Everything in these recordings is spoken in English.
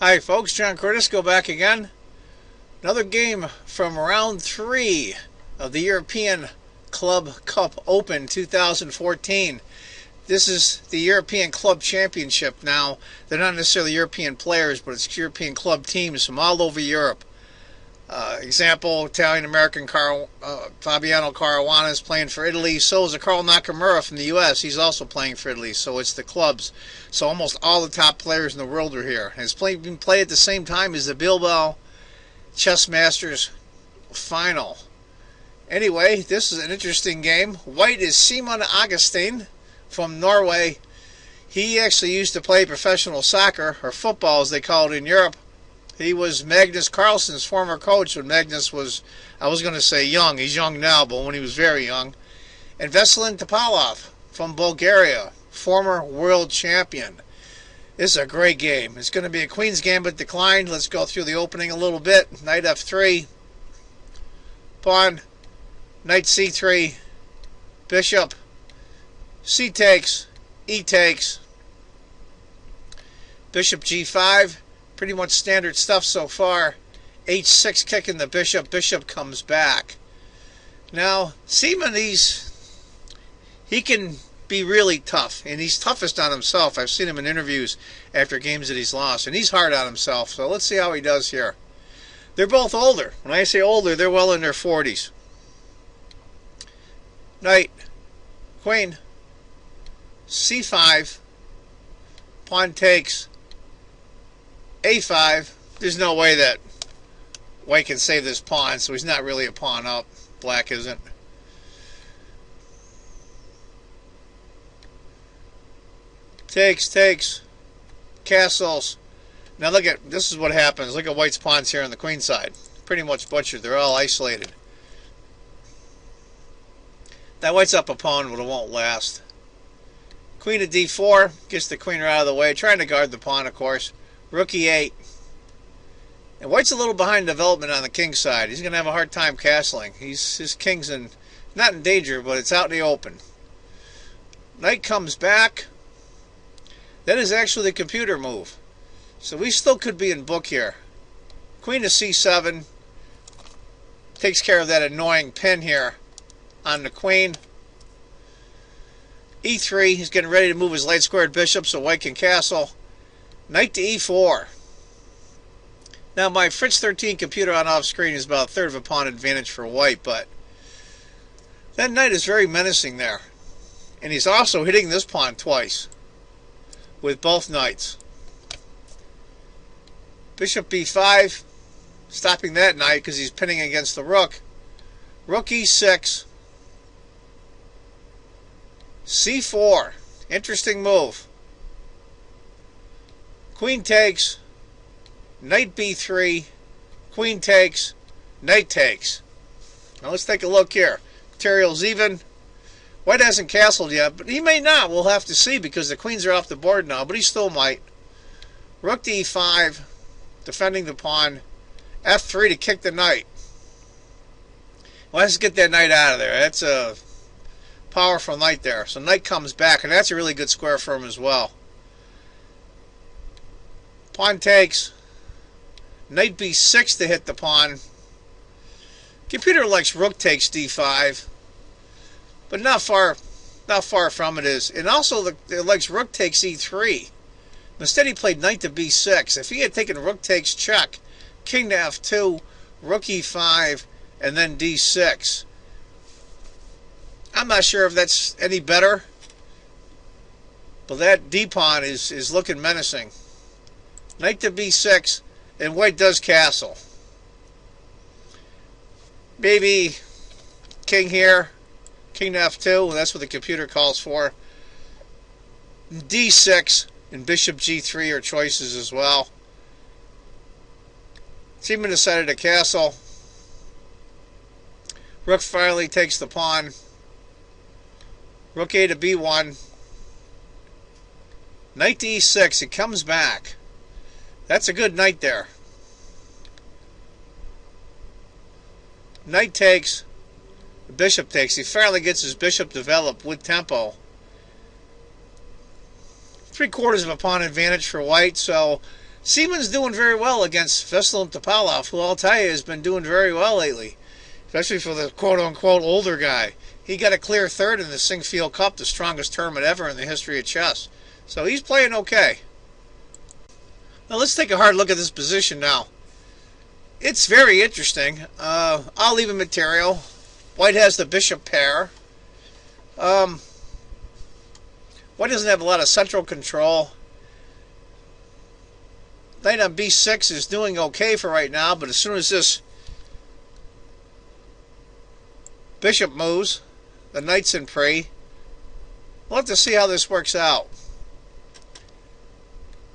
Hi folks, John Curtis, go back again. Another game from round 3 of the European Club Cup Open 2014. This is the European Club Championship now. They're not necessarily European players, but it's European club teams from all over Europe. Example, Italian-American Fabiano Caruana is playing for Italy. So is Carl Nakamura from the U.S. He's also playing for Italy. So it's the clubs. So almost all the top players in the world are here. And it's been played at the same time as the Bilbao Chess Masters final. Anyway, this is an interesting game. White is Cup-Agdestein from Norway. He actually used to play professional soccer, or football as they call it in Europe. He was Magnus Carlsen's former coach when Magnus was, I was going to say young. He's young now, but when he was very young. And Veselin Topalov from Bulgaria, former world champion. This is a great game. It's going to be a Queen's Gambit declined. Let's go through the opening a little bit. Knight F3. Pawn. Knight C3. Bishop. C takes. E takes. Bishop G5. Pretty much standard stuff so far. H6 kicking the bishop. Bishop comes back. Now, Seaman, he can be really tough, and he's toughest on himself. I've seen him in interviews after games that he's lost, and he's hard on himself. So let's see how he does here. They're both older. When I say older, they're well in their 40s. Knight, Queen, C5, pawn takes, A5. There's no way that White can save this pawn, so he's not really a pawn up. Black isn't. Takes. Castles. Now look at, this is what happens. Look at White's pawns here on the queen side. Pretty much butchered. They're all isolated. That White's up a pawn, but it won't last. Queen to D4. Gets the queen right out of the way. Trying to guard the pawn, of course. Rook E8. And White's a little behind development on the king side. He's going to have a hard time castling. His king's not in danger, but it's out in the open. Knight comes back. That is actually the computer move. So we still could be in book here. Queen to C7. Takes care of that annoying pin here on the queen. E3. He's getting ready to move his light squared bishop so White can castle. Knight to E4. Now my Fritz 13 computer on off screen is about a third of a pawn advantage for White, but that knight is very menacing there. And he's also hitting this pawn twice with both knights. Bishop B5, stopping that knight because he's pinning against the rook. Rook E6. C4. Interesting move. Queen takes. Knight B3. Queen takes. Knight takes. Now let's take a look here. Material's even. White hasn't castled yet, but he may not. We'll have to see because the queens are off the board now, but he still might. Rook to E5, defending the pawn. F3 to kick the knight. Well, let's get that knight out of there. That's a powerful knight there. So knight comes back, and that's a really good square for him as well. Pawn takes. Knight B6 to hit the pawn. Computer likes rook takes D5. But not far from it is. And also it likes rook takes E3. Instead he played knight to B6. If he had taken rook takes check, king to F2, rook E5, and then D6. I'm not sure if that's any better. But that D pawn is looking menacing. Knight to B6, and White does castle. Maybe king here. King to F2, and that's what the computer calls for. D6 and Bishop G3 are choices as well. Seaman decided to castle. Rook finally takes the pawn. Rook A to B1. Knight to E6. It comes back. That's a good knight there. Knight takes. The bishop takes. He finally gets his bishop developed with tempo. 3/4 of a pawn advantage for White, so Seaman's doing very well against Vestal and Topalov, who I'll tell you has been doing very well lately, especially for the quote-unquote older guy. He got a clear third in the Singfield Cup, the strongest tournament ever in the history of chess. So he's playing okay. Now let's take a hard look at this position now. It's very interesting. I'll leave a material. White has the bishop pair. White doesn't have a lot of central control. Knight on b6 is doing okay for right now, but as soon as this bishop moves, the knight's in pre. We'll have to see how this works out.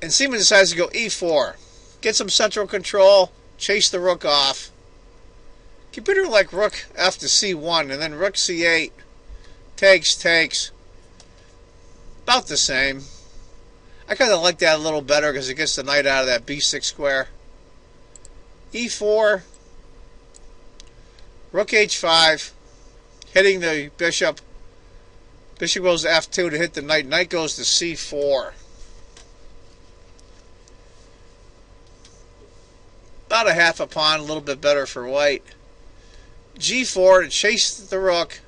And Seaman decides to go e4. Get some central control, chase the rook off. Computer like rook f to c1, and then rook c8. Takes. About the same. I kind of like that a little better because it gets the knight out of that b6 square. e4. Rook h5. Hitting the bishop. Bishop goes to f2 to hit the knight. Knight goes to c4. About a half a pawn, a little bit better for white. g4 to chase the rook.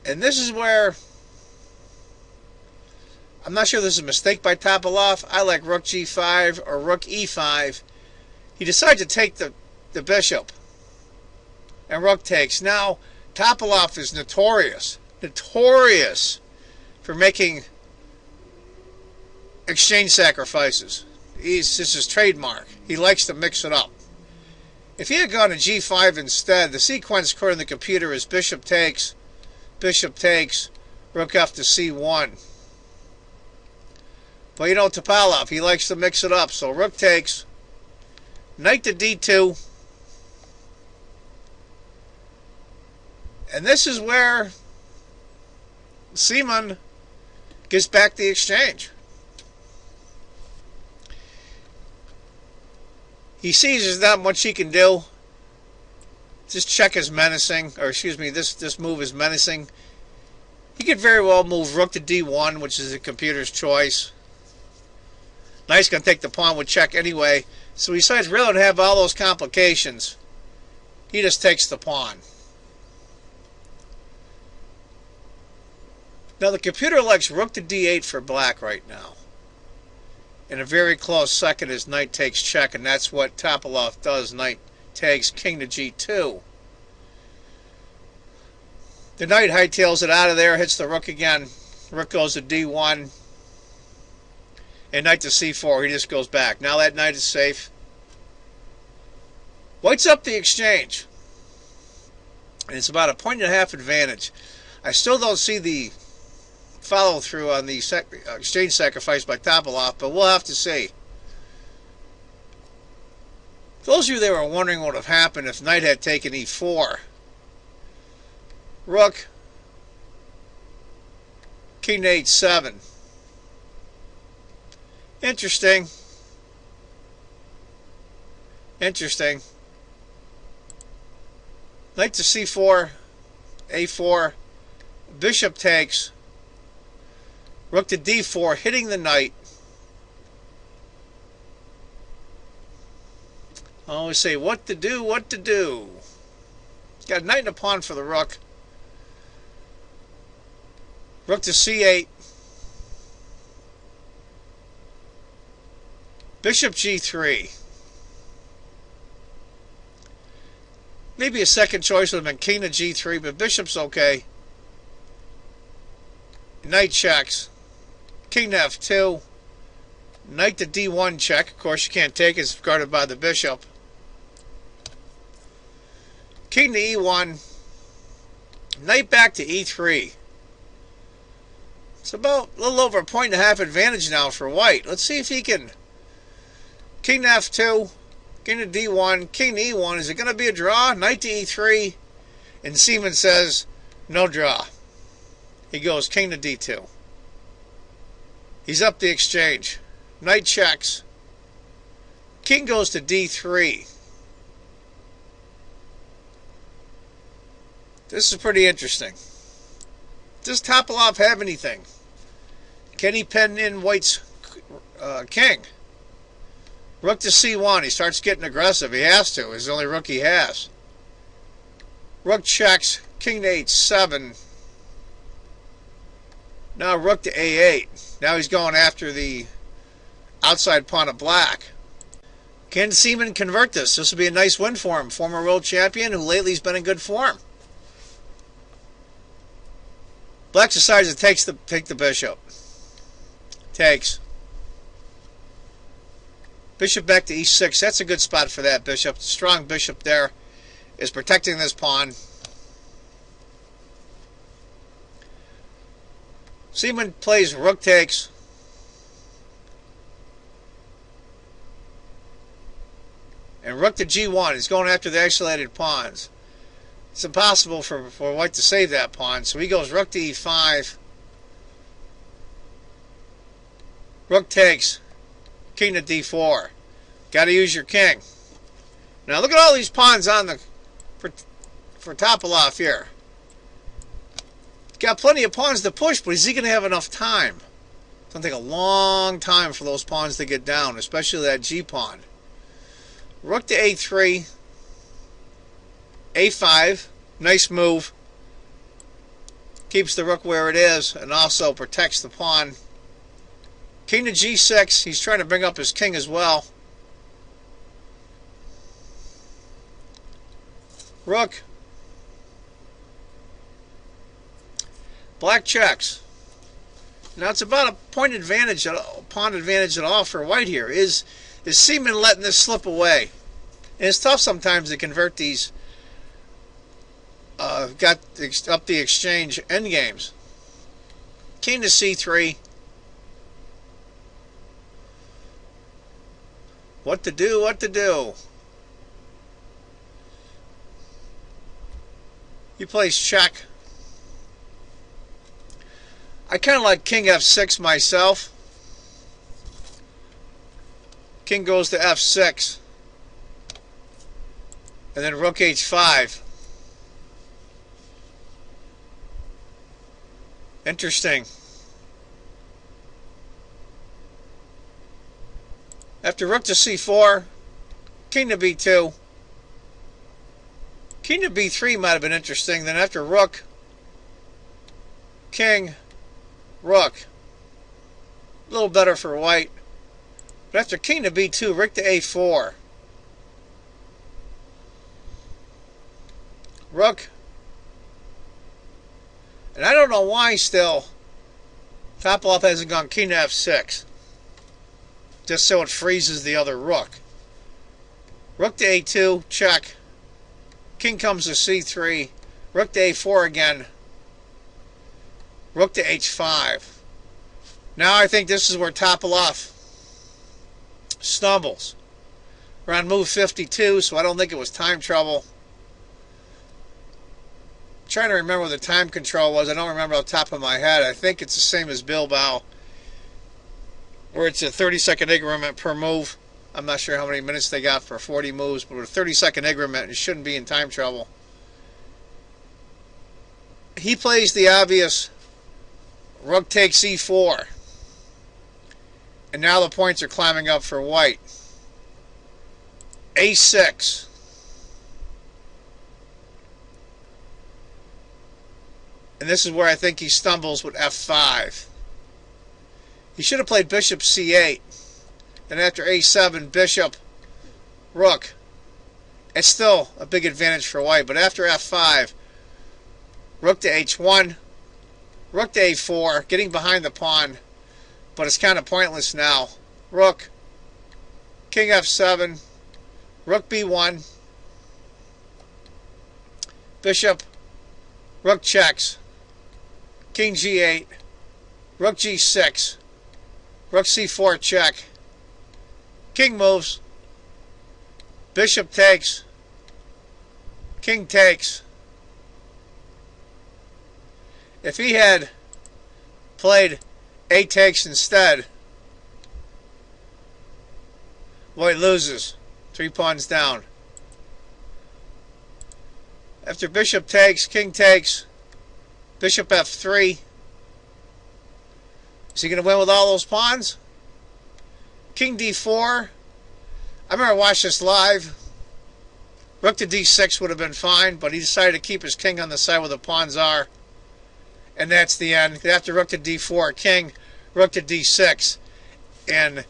And this is where I'm not sure this is a mistake by Topalov. I like rook g5 or rook e5. He decides to take the bishop. And rook takes. Now, Topalov is notorious for making exchange sacrifices. This is his trademark. He likes to mix it up. If he had gone to g5 instead, the sequence according to the computer is bishop takes, rook f to c1. But you know Topalov, he likes to mix it up. So rook takes, knight to d2. And this is where Seaman gets back the exchange. He sees there's not much he can do. This check is menacing, or excuse me, this move is menacing. He could very well move rook to d1, which is the computer's choice. Knight's going to take the pawn with check anyway, so he decides really to have all those complications. He just takes the pawn. Now the computer likes rook to d8 for black right now. In a very close second is knight takes check, and that's what Topalov does. Knight takes, king to g2. The knight hightails it out of there, hits the rook again. Rook goes to d1. And knight to c4, he just goes back. Now that knight is safe. White's up the exchange. And it's about a 1.5 advantage. I still don't see the follow through on the exchange sacrifice by Topalov, but we'll have to see. Those of you that were wondering what would have happened if knight had taken e4. Rook, king to h7. Interesting. Knight to c4, a4, bishop takes, rook to d4, hitting the knight. I always say, what to do. Got a knight and a pawn for the rook. Rook to c8. Bishop g3. Maybe a second choice would have been king to g3, but bishop's okay. Knight checks. King to f2. Knight to d1 check. Of course, you can't take it. It's guarded by the bishop. King to e1. Knight back to e3. It's about a little over a 1.5 advantage now for white. Let's see if he can. King to f2. King to d1. King to e1. Is it going to be a draw? Knight to e3. And Seaman says, no draw. He goes king to d2. He's up the exchange. Knight checks. King goes to d3. This is pretty interesting. Does Topalov have anything? Can he pin in white's king? Rook to c1. He starts getting aggressive. He has to. It's the only rook he has. Rook checks. King to h7. Now rook to a8. Now he's going after the outside pawn of black. Can Seaman convert this? This would be a nice win for him. Former world champion who lately has been in good form. Black decides to take the bishop. Takes. Bishop back to e6. That's a good spot for that bishop. Strong bishop there is protecting this pawn. Seaman plays rook takes. And rook to g1. He's going after the isolated pawns. It's impossible for white to save that pawn. So he goes rook to e5. Rook takes. King to d4. Got to use your king. Now look at all these pawns on the for Topalov here. He's got plenty of pawns to push, but is he going to have enough time? It's going to take a long time for those pawns to get down, especially that g pawn. Rook to a3. a5. Nice move. Keeps the rook where it is and also protects the pawn. King to g6. He's trying to bring up his king as well. Rook. Black checks. Now it's about a pawn advantage at all for white here. Is Seaman letting this slip away? And it's tough sometimes to convert these got up the exchange endgames. King to c3. What to do, what to do? He plays check. I kind of like king f6 myself. King goes to f6. And then rook h5. Interesting. After rook to c4, king to b2. King to b3 might have been interesting. Then after rook, king, rook. A little better for white. But after king to b2, rook to a4. Rook. And I don't know why still Topalov hasn't gone king to f6. Just so it freezes the other rook. Rook to a2, check. King comes to c3. Rook to a4 again. Rook to h5. Now I think this is where Topalov stumbles. We're on move 52, so I don't think it was time trouble. I'm trying to remember what the time control was. I don't remember off the top of my head. I think it's the same as Bilbao, where it's a 30-second increment per move. I'm not sure how many minutes they got for 40 moves, but with a 30-second increment, it shouldn't be in time trouble. He plays the obvious rook takes e4. And now the points are climbing up for white. a6. And this is where I think he stumbles with f5. He should have played bishop c8. Then after a7, bishop, rook. It's still a big advantage for white. But after f5, rook to h1, rook to a4, getting behind the pawn. But it's kind of pointless now. Rook, king f7, rook b1, bishop, rook checks, king g8, rook g6, rook c4 check, king moves, bishop takes, king takes. If he had played a takes instead, white loses. 3 pawns down. After bishop takes, king takes, bishop f3, Is he going to win with all those pawns? King d4. I remember watching this live. Rook to d6 would have been fine, but he decided to keep his king on the side where the pawns are. And that's the end. After rook to d4, king, rook to d6. And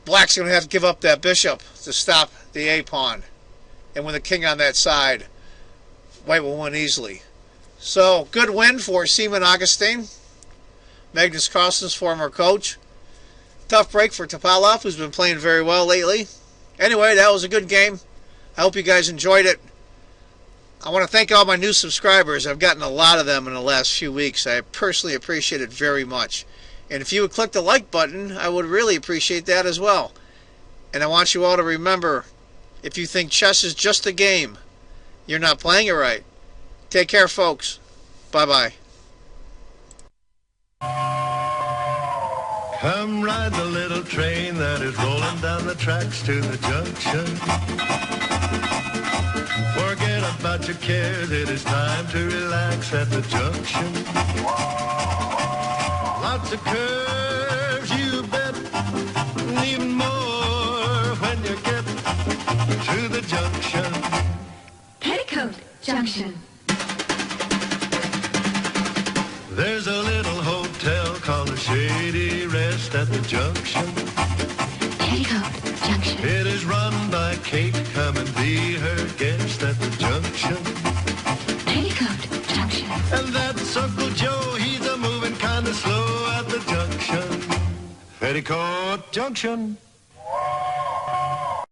black's going to have to give up that bishop to stop the a pawn. And with the king on that side, white will win easily. So, good win for Cup-Agdestein, Magnus Carlsen's former coach. Tough break for Topalov, who's been playing very well lately. Anyway, that was a good game. I hope you guys enjoyed it. I want to thank all my new subscribers. I've gotten a lot of them in the last few weeks. I personally appreciate it very much. And if you would click the like button, I would really appreciate that as well. And I want you all to remember, if you think chess is just a game, you're not playing it right. Take care, folks. Bye-bye. Come ride the little train that is rolling down the tracks to the junction. Forget about your cares, it is time to relax at the junction. Lots of curves, you bet, and even more when you get to the junction. Petticoat Junction. There's a little hotel called the Shady Rest at the junction. Petticoat Junction. It is run by Kate, come and be her guest at the junction. Petticoat Junction. And that's Uncle Joe, he's a moving kind of slow at the junction. Petticoat Junction.